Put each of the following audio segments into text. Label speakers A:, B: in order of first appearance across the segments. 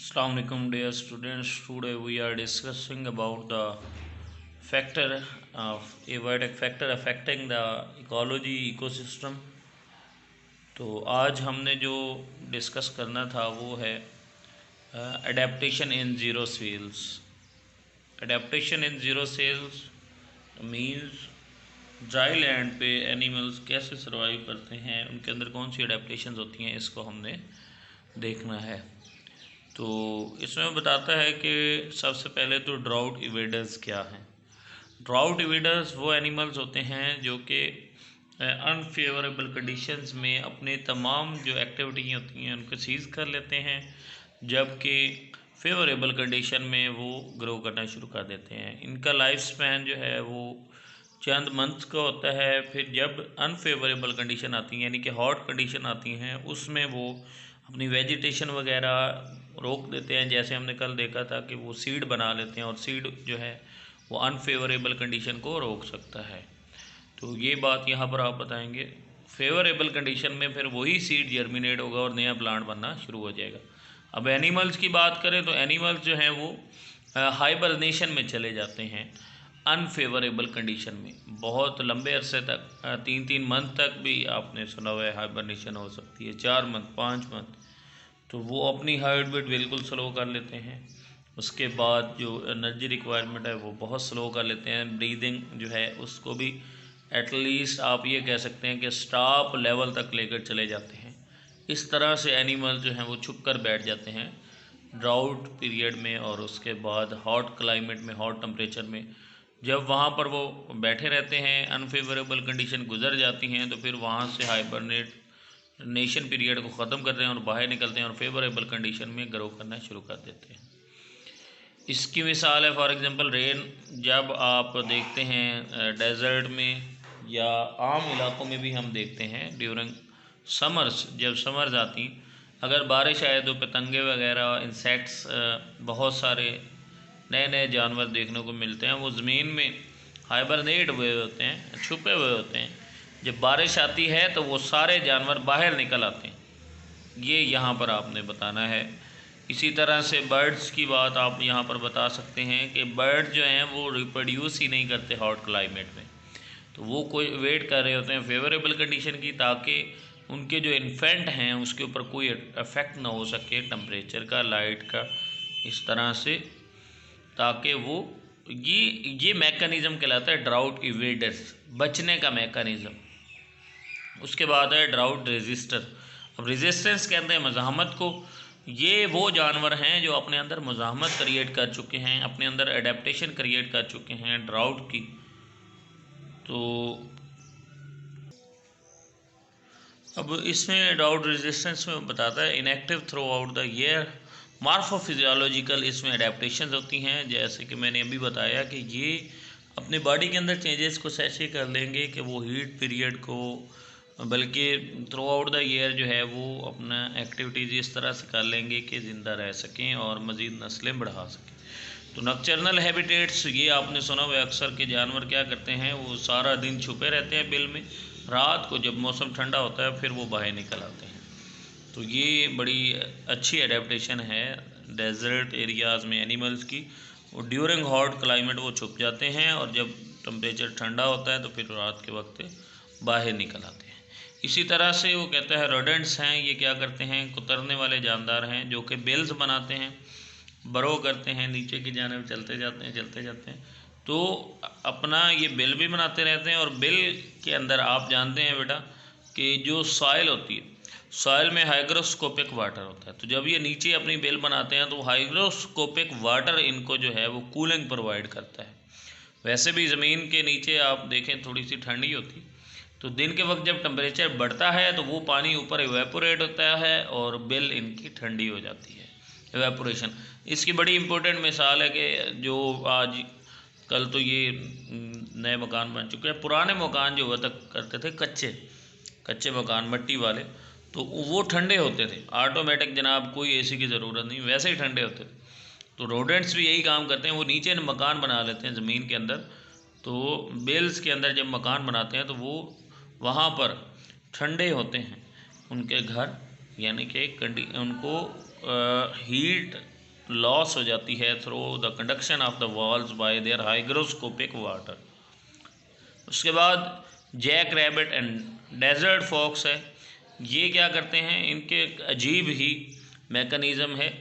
A: Assalamu alaikum dear students. Today we are discussing about the factor of abiotic factor affecting the ecology ecosystem. तो आज हमने जो discuss करना था वो है adaptation in zero cells. Adaptation in zero cells means dry land पे animals कैसे सर्वाइव करते हैं, उनके अंदर कौन सी अडेप्टेशंस होती हैं, इसको हमने देखना है. तो इसमें बताता है कि सबसे पहले तो ड्राउट इवेडर्स क्या हैं. ड्राउट इवेडर्स वो एनिमल्स होते हैं जो कि अनफेवरेबल कंडीशंस में अपने तमाम जो एक्टिविटी होती हैं उनको सीज़ कर लेते हैं, जबकि फेवरेबल कंडीशन में वो ग्रो करना शुरू कर देते हैं. इनका लाइफ स्पैन जो है वो चंद मंथ्स का होता है. फिर जब अनफेवरेबल कंडीशन आती हैं यानी कि हॉट कंडीशन आती हैं उसमें वो अपनी वेजिटेशन वगैरह रोक देते हैं. जैसे हमने कल देखा था कि वो सीड बना लेते हैं और सीड जो है वो अनफेवरेबल कंडीशन को रोक सकता है. तो ये बात यहाँ पर आप बताएंगे. फेवरेबल कंडीशन में फिर वही सीड जर्मिनेट होगा और नया प्लांट बनना शुरू हो जाएगा. अब एनिमल्स की बात करें तो एनिमल्स जो हैं वो हाइबरनेशन में चले जाते हैं अनफेवरेबल कंडीशन में. बहुत लंबे अरसे तक 3-3 मंथ तक भी आपने सुना हुआ है हाइबरनेशन हो सकती है, 4 मंथ 5 मंथ. तो वो अपनी हार्ट बीट बिल्कुल स्लो कर लेते हैं. उसके बाद जो एनर्जी रिक्वायरमेंट है वो बहुत स्लो कर लेते हैं. ब्रीदिंग जो है उसको भी एटलीस्ट आप ये कह सकते हैं कि स्टॉप लेवल तक लेकर चले जाते हैं. इस तरह से एनिमल जो हैं वो छुप कर बैठ जाते हैं ड्राउट पीरियड में. और उसके बाद हॉट क्लाइमेट में, हॉट टेम्परेचर में जब वहाँ पर वो बैठे रहते हैं, अनफेवरेबल कंडीशन गुजर जाती हैं, तो फिर वहाँ से हाइबरनेट नेशन पीरियड को ख़त्म करते हैं और बाहर निकलते हैं और फेवरेबल कंडीशन में ग्रो करना शुरू कर देते हैं. इसकी मिसाल है फॉर एग्जांपल रेन. जब आप देखते हैं डेजर्ट में या आम इलाकों में भी हम देखते हैं ड्यूरिंग समर्स, जब समर्स आती अगर बारिश आए तो पतंगे वगैरह इंसेक्ट्स बहुत सारे नए नए जानवर देखने को मिलते हैं. वो ज़मीन में हाइबरनेट हुए होते हैं, छुपे हुए होते हैं. जब बारिश आती है तो वो सारे जानवर बाहर निकल आते हैं. ये यहाँ पर आपने बताना है. इसी तरह से बर्ड्स की बात आप यहाँ पर बता सकते हैं कि बर्ड जो हैं वो रिप्रोड्यूस ही नहीं करते हॉट क्लाइमेट में. तो वो कोई वेट कर रहे होते हैं फेवरेबल कंडीशन की, ताकि उनके जो इन्फेंट हैं उसके ऊपर कोई इफ़ेक्ट ना हो सके टेम्परेचर का, लाइट का, इस तरह से, ताकि वो ये मैकेनिज़्म कहलाता है ड्राउट इवेडर्स, बचने का मैकेनिज़्म. उसके बाद है ड्राउट रेजिस्टर. अब रेजिस्टेंस कहते हैं मज़ाहमत को. ये वो जानवर हैं जो अपने अंदर मज़ाहमत क्रिएट कर चुके हैं, अपने अंदर एडेप्टेशन क्रिएट कर चुके हैं ड्राउट की. तो अब इसमें ड्राउट रेजिस्टेंस में बताता है inactive throughout the year. Morphophysiological इसमें एडेप्टेशन होती हैं, जैसे कि मैंने अभी बताया कि ये अपने बॉडी के अंदर चेंजेस को ऐसे कर लेंगे कि वो हीट पीरियड को, बल्कि थ्रू आउट द ईयर जो है वो अपना एक्टिविटीज़ इस तरह से कर लेंगे कि ज़िंदा रह सकें और मज़ीद नस्लें बढ़ा सकें. तो नॉकटर्नल हैबिटेट्स, ये आपने सुना हुआ अक्सर के जानवर क्या करते हैं, वो सारा दिन छुपे रहते हैं बिल में, रात को जब मौसम ठंडा होता है फिर वो बाहर निकल आते हैं. तो ये बड़ी अच्छी एडेप्टेशन है डेजर्ट एरियाज़ में एनिमल्स की. वो ड्यूरिंग हॉट क्लाइमेट वो छुप जाते हैं और जब टेम्परेचर ठंडा होता है तो फिर रात के वक्त बाहर निकल आते हैं. इसी तरह से वो कहता है रोडेंट्स हैं. ये क्या करते हैं, कुतरने वाले जानदार हैं जो कि बिल्स बनाते हैं, बरो करते हैं, नीचे की जानिब चलते जाते हैं. तो अपना ये बिल भी बनाते रहते हैं. और बिल के अंदर आप जानते हैं बेटा कि जो सॉइल होती है, सॉइल में हाइग्रोस्कोपिक वाटर होता है. तो जब ये नीचे अपनी बिल बनाते हैं तो हाइग्रोस्कोपिक वाटर इनको जो है वो कूलिंग प्रोवाइड करता है. वैसे भी ज़मीन के नीचे आप देखें थोड़ी सी ठंडी होती, तो दिन के वक्त जब टेम्परेचर बढ़ता है तो वो पानी ऊपर इवेपोरेट होता है और बिल इनकी ठंडी हो जाती है, इवेपोरेशन. इसकी बड़ी इम्पोर्टेंट मिसाल है कि जो आज कल तो ये नए मकान बन चुके हैं, पुराने मकान जो हुआ तक करते थे कच्चे मकान मट्टी वाले, तो वो ठंडे होते थे ऑटोमेटिक जनाब, कोई एसी की ज़रूरत नहीं, वैसे ही ठंडे होते थे. तो रोडेंट्स भी यही काम करते हैं, वो नीचे मकान बना लेते हैं ज़मीन के अंदर. तो बेल्स के अंदर जब मकान बनाते हैं तो वो वहाँ पर ठंडे होते हैं उनके घर, यानी कि उनको हीट लॉस हो जाती है through the conduction of the walls by their hygroscopic water. उसके बाद jack rabbit and desert fox है, ये क्या करते हैं, इनके एक अजीब ही मैकेनिज़्म है।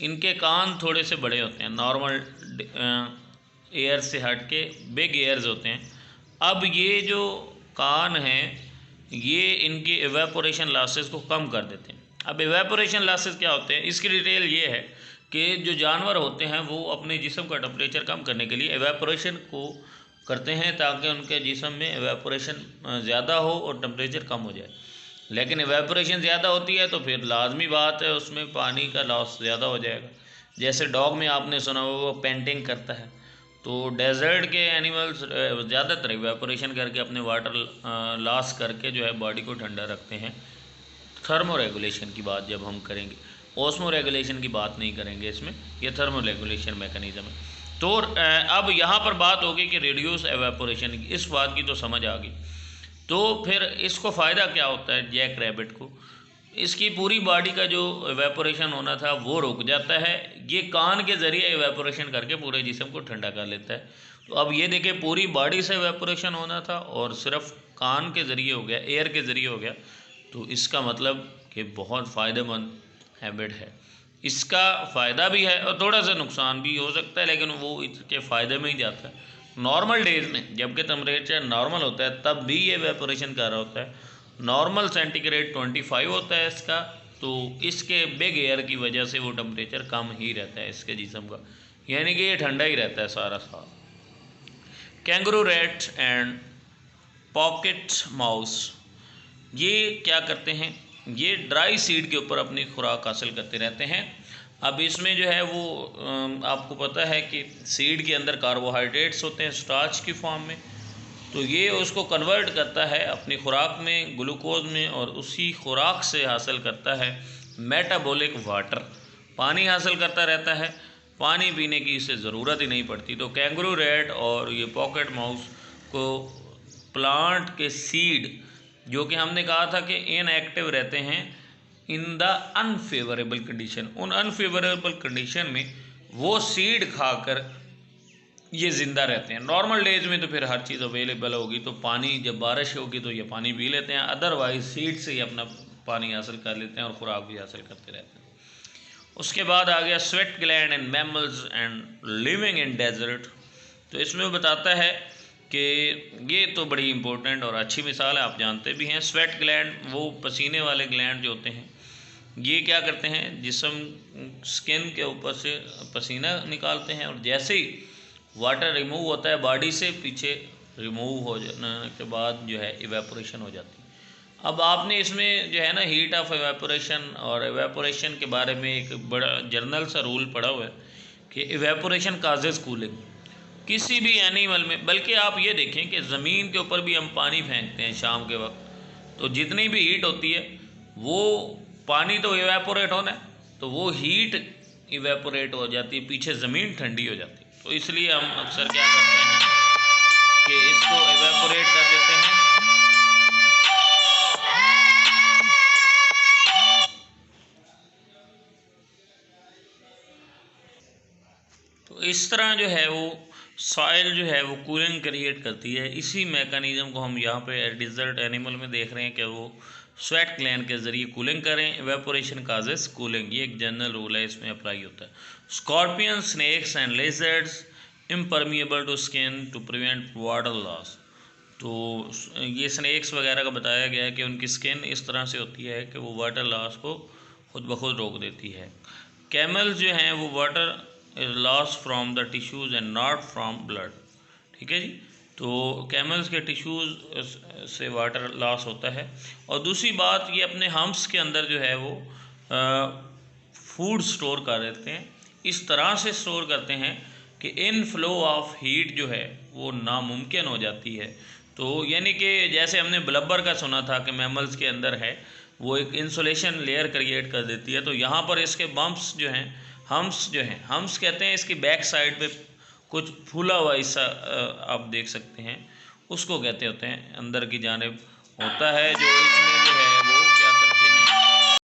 A: इनके कान थोड़े से बड़े होते हैं, नॉर्मल एयर से हट के बिग एयर्स होते हैं। अब ये जो कान हैं ये इनकी एवेपोरेशन लॉसेस को कम कर देते हैं। अब एवेपोरेशन लॉसेस क्या होते हैं, इसकी डिटेल ये है कि जो जानवर होते हैं वो अपने जिस्म का टेम्परेचर कम करने के लिए एवेपोरेशन को करते हैं ताकि उनके जिस्म में एवेपोरेशन ज़्यादा हो और टेम्परेचर कम हो जाए। लेकिन एवेपोरेशन ज़्यादा होती है तो फिर लाजमी बात है उसमें पानी का लॉस ज़्यादा हो जाएगा। जैसे डॉग में आपने सुना होगा वो पेंटिंग करता है, तो डेजर्ट के एनिमल्स ज़्यादातर एवेपोरेशन करके अपने वाटर लॉस करके जो है बॉडी को ठंडा रखते हैं। थर्मो रेगुलेशन की बात जब हम करेंगे, ओस्मो रेगुलेशन की बात नहीं करेंगे इसमें, ये थर्मो रेगुलेशन मैकेनिज़्म है। तो अब यहाँ पर बात होगी कि रिड्यूस एवेपोरेशन की, इस बात की तो समझ आ गई। तो फिर इसको फ़ायदा क्या होता है जैक रैबिट को, इसकी पूरी बॉडी का जो एवेपोरेशन होना था वो रुक जाता है। ये कान के ज़रिए एवेपोरेशन करके पूरे जिस्म को ठंडा कर लेता है। तो अब ये देखिए पूरी बॉडी से एवेपोरेशन होना था और सिर्फ कान के ज़रिए हो गया, एयर के ज़रिए हो गया। तो इसका मतलब कि बहुत फ़ायदेमंद हैबिट है। इसका फ़ायदा भी है और थोड़ा सा नुकसान भी हो सकता है, लेकिन वो इसके फ़ायदे में ही जाता है। नॉर्मल डेज़ में जबकि टेम्परेचर नॉर्मल होता है तब भी ये एवेपोरेशन कर रहा होता है। नॉर्मल सेंटीग्रेड 25 होता है इसका, तो इसके बिग एयर की वजह से वो टेम्परेचर कम ही रहता है इसके जिस्म का, यानी कि ये ठंडा ही रहता है सारा साल। Kangaroo rat and pocket mouse, ये क्या करते हैं, ये ड्राई सीड के ऊपर अपनी खुराक हासिल करते रहते हैं। अब इसमें जो है वो आपको पता है कि सीड के अंदर कार्बोहाइड्रेट्स होते हैं स्टार्च की फॉर्म में, तो ये उसको कन्वर्ट करता है अपनी खुराक में ग्लूकोज में और उसी खुराक से हासिल करता है मेटाबॉलिक वाटर, पानी हासिल करता रहता है, पानी पीने की इसे ज़रूरत ही नहीं पड़ती। तो कैंगरू रैट और ये पॉकेट माउस को प्लांट के सीड, जो कि हमने कहा था कि इनएक्टिव रहते हैं इन द अनफेवरेबल कंडीशन, उन अनफेवरेबल कंडीशन में वो सीड खाकर ये ज़िंदा रहते हैं। नॉर्मल डेज में तो फिर हर चीज़ अवेलेबल होगी, तो पानी जब बारिश होगी तो ये पानी पी लेते हैं, अदरवाइज सीड से ही अपना पानी हासिल कर लेते हैं और ख़ुराक भी हासिल करते रहते हैं। उसके बाद आ गया sweat gland and mammals and living in desert. तो इसमें वो बताता है कि ये तो बड़ी इंपॉर्टेंट और अच्छी मिसाल है, आप जानते भी हैं। स्वेट ग्लैंड वो पसीने वाले ग्लैंड जो होते हैं, ये क्या करते हैं, जिस्म स्किन के ऊपर से पसीना निकालते हैं और जैसे ही वाटर रिमूव होता है बॉडी से, पीछे रिमूव हो जाने के बाद जो है इवेपोरेशन हो जाती है। अब आपने इसमें जो है ना हीट ऑफ एवेपोरेशन और एवेपोरेशन के बारे में एक बड़ा जर्नल सा रूल पढ़ा हुआ है कि इवेपोरेशन काजेज कूलिंग किसी भी एनिमल में। बल्कि आप ये देखें कि ज़मीन के ऊपर भी हम पानी फेंकते हैं शाम के वक्त, तो जितनी भी हीट होती है वो पानी तो इवेपोरेट होना है, तो वो हीट इवेपोरेट हो जाती है, पीछे ज़मीन ठंडी हो जाती है। तो इसलिए हम अक्सर क्या करते हैं कि इसको इवेपोरेट कर देते हैं। तो इस तरह जो है वो सॉइल जो है वो कूलिंग क्रिएट करती है। इसी मैकेनिज़्म को हम यहाँ पे डिजर्ट एनिमल में देख रहे हैं कि वो स्वेट ग्लैंड के ज़रिए कूलिंग करें। इवेपोरेशन काजेस कूलिंग, ये एक जनरल रूल है, इसमें अप्लाई होता है। Scorpion, snakes and lizards impermeable to skin to prevent water loss. तो ये स्नेक्स वगैरह का बताया गया है कि उनकी स्किन इस तरह से होती है कि वो वाटर लॉस को खुद ब खुद रोक देती है। कैमल्स जो हैं वो water is loss from the tissues and not from blood. ठीक है जी, तो कैमल्स के टिश्यूज़ से वाटर लॉस होता है। और दूसरी बात, ये अपने हम्प्स के अंदर जो है वो फूड स्टोर कर देते हैं, इस तरह से स्टोर करते हैं कि इन फ्लो ऑफ हीट जो है वो नामुमकिन हो जाती है। तो यानी कि जैसे हमने ब्लबर का सुना था कि मैमल्स के अंदर है, वो एक इंसुलेशन लेयर क्रिएट कर देती है। तो यहाँ पर इसके बम्प्स जो हैं, हम्प्स जो हैं, हम्प्स कहते हैं इसकी बैक साइड पे कुछ फूला हुआ हिस्सा आप देख सकते हैं, उसको कहते होते हैं, अंदर की जानिब होता है जो इसमें जो है